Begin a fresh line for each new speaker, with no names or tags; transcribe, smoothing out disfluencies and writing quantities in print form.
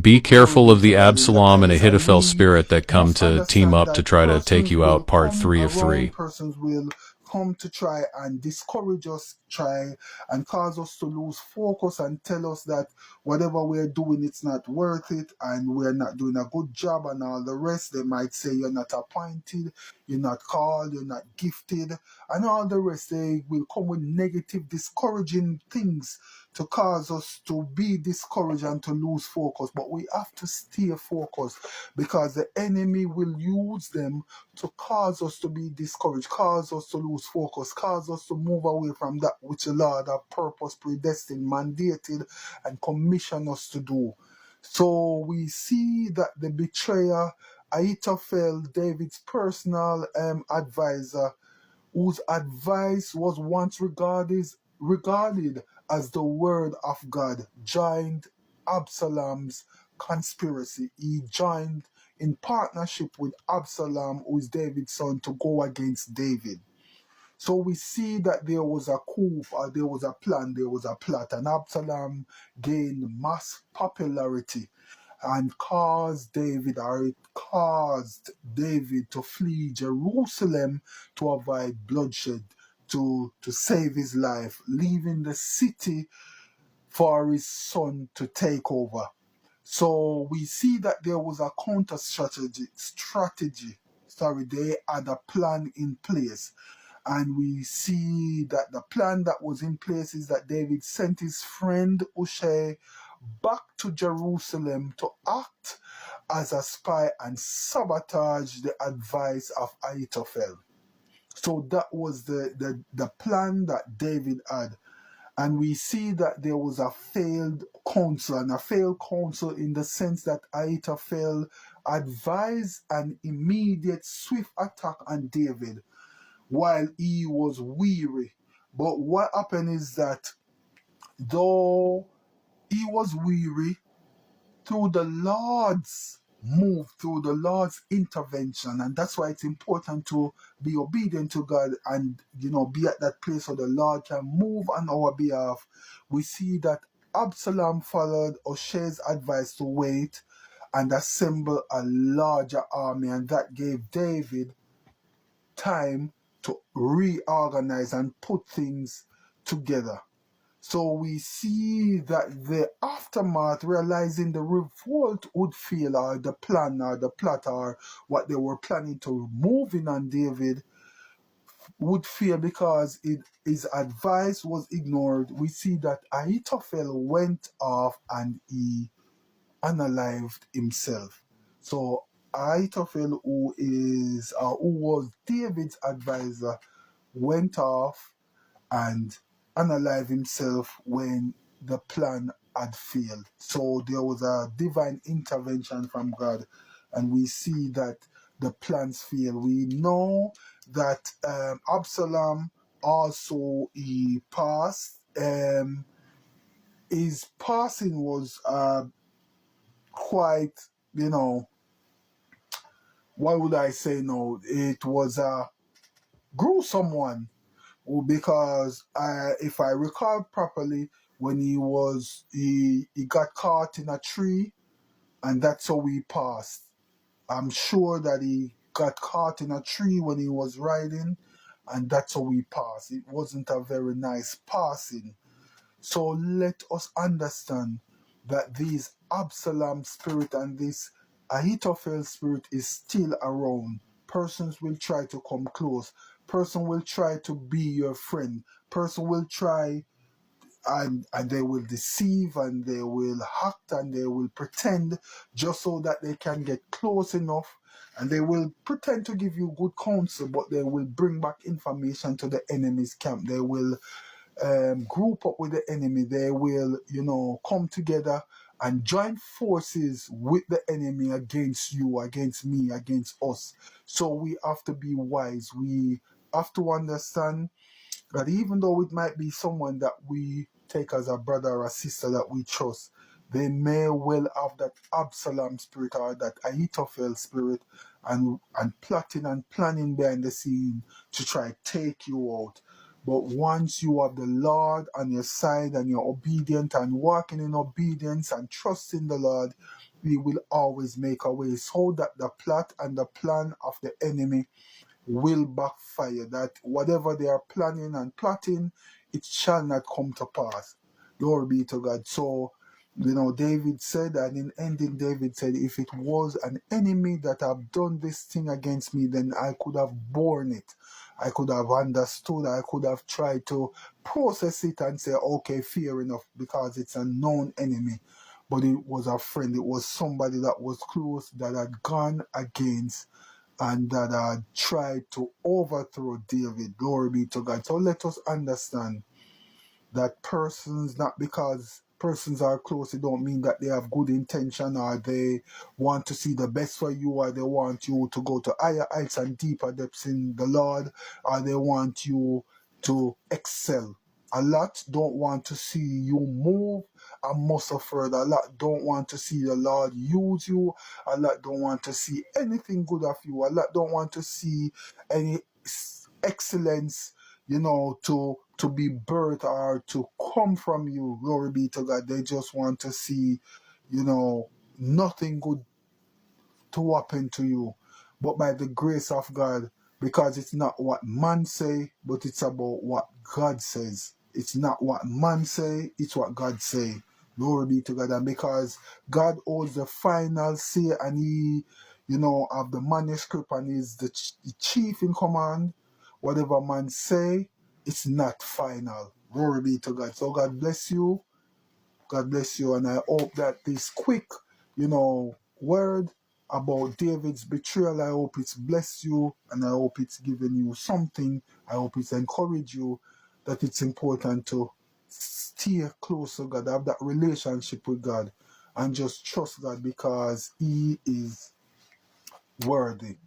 Be
Glory
careful
be
of
to
the
God in the
Absalom and
highest. And
Ahithophel
we
spirit that come
must
to team
understand
up to
that
try to take
persons
you
will
out, part
come
3 of
around,
3.
persons will come to try and discourage us, try and cause us to lose focus and tell us that whatever we're doing, it's not worth it and we're not doing a good job and all the rest. They might say you're not appointed, you're not called, you're not gifted, and all the rest. They will come with negative, discouraging things to cause us to be discouraged and to lose focus. But we have to stay focused because the enemy will use them to cause us to be discouraged, cause us to lose focus, cause us to move away from that which the Lord has purpose, predestined, mandated, and commissioned us to do. So we see that the betrayer, Ahithophel, David's personal advisor, whose advice was once regarded as the word of God, joined Absalom's conspiracy. He joined in partnership with Absalom, who is David's son, to go against David. So we see that there was a coup, or there was a plan, there was a plot, and Absalom gained mass popularity and it caused David to flee Jerusalem to avoid bloodshed, to save his life, leaving the city for his son to take over. So we see that there was a counter strategy. Sorry, they had a plan in place. And we see that the plan that was in place is that David sent his friend Hushai back to Jerusalem to act as a spy and sabotage the advice of Ahithophel. So that was the plan that David had. And we see that there was a failed counsel, and a failed counsel in the sense that Ahithophel advised an immediate swift attack on David while he was weary. But what happened is that though he was weary, through the Lord's move, through the Lord's intervention, and that's why it's important to be obedient to God and be at that place where the Lord can move on our behalf. We see that Absalom followed Hushai's advice to wait and assemble a larger army, and that gave David time to reorganize and put things together. So we see that the aftermath, realizing the revolt would fail, or the plan or the plot or what they were planning to move in on David would fail because his advice was ignored. We see that Ahithophel went off and he unalived himself. So Ahithophel, who was David's advisor, went off and unalive himself when the plan had failed. So there was a divine intervention from God, and we see that the plans fail. We know that Absalom also he passed. His passing was quite, what would I say? No, it was a gruesome one. Because if I recall properly, when he got caught in a tree, and that's how he passed. I'm sure that he got caught in a tree when he was riding, and that's how he passed. It wasn't a very nice passing. So let us understand that this Absalom spirit and this Ahithophel spirit is still around. Persons will try to come close. Person will try to be your friend. Person will try and they will deceive and they will act and they will pretend just so that they can get close enough, and they will pretend to give you good counsel, but they will bring back information to the enemy's camp. They will group up with the enemy. They will, come together and join forces with the enemy against you, against me, against us. So we have to be wise. We have to understand that even though it might be someone that we take as a brother or a sister that we trust, they may well have that Absalom spirit or that Ahithophel spirit and plotting and planning behind the scene to try take you out. But once you have the Lord on your side and you're obedient and walking in obedience and trusting the Lord, He will always make a way so that the plot and the plan of the enemy will backfire, that whatever they are planning and plotting, it shall not come to pass. Glory be to God. So, David said, and in ending, David said, if it was an enemy that have done this thing against me, then I could have borne it. I could have understood. I could have tried to process it and say, okay, fair enough, because it's a known enemy. But it was a friend. It was somebody that was close, that had gone against and that tried to overthrow David. Glory be to God. So let us understand that persons, not because persons are close, it don't mean that they have good intention or they want to see the best for you, or they want you to go to higher heights and deeper depths in the Lord, or they want you to excel. A lot don't want to see you move a muscle further. A lot don't want to see the Lord use you. A lot don't want to see anything good of you. A lot don't want to see any excellence, to be birthed or to come from you. Glory be to God. They just want to see, nothing good to happen to you. But by the grace of God, because it's not what man say, but it's about what God says. It's not what man say, it's what God say. Glory be to God. And because God holds the final say, and He, have the manuscript, and He's the chief in command, whatever man say, it's not final. Glory be to God. So God bless you. God bless you. And I hope that this quick, word about David's betrayal, I hope it's blessed you, and I hope it's given you something. I hope it's encouraged you that it's important to stay close to God, have that relationship with God, and just trust God because He is worthy.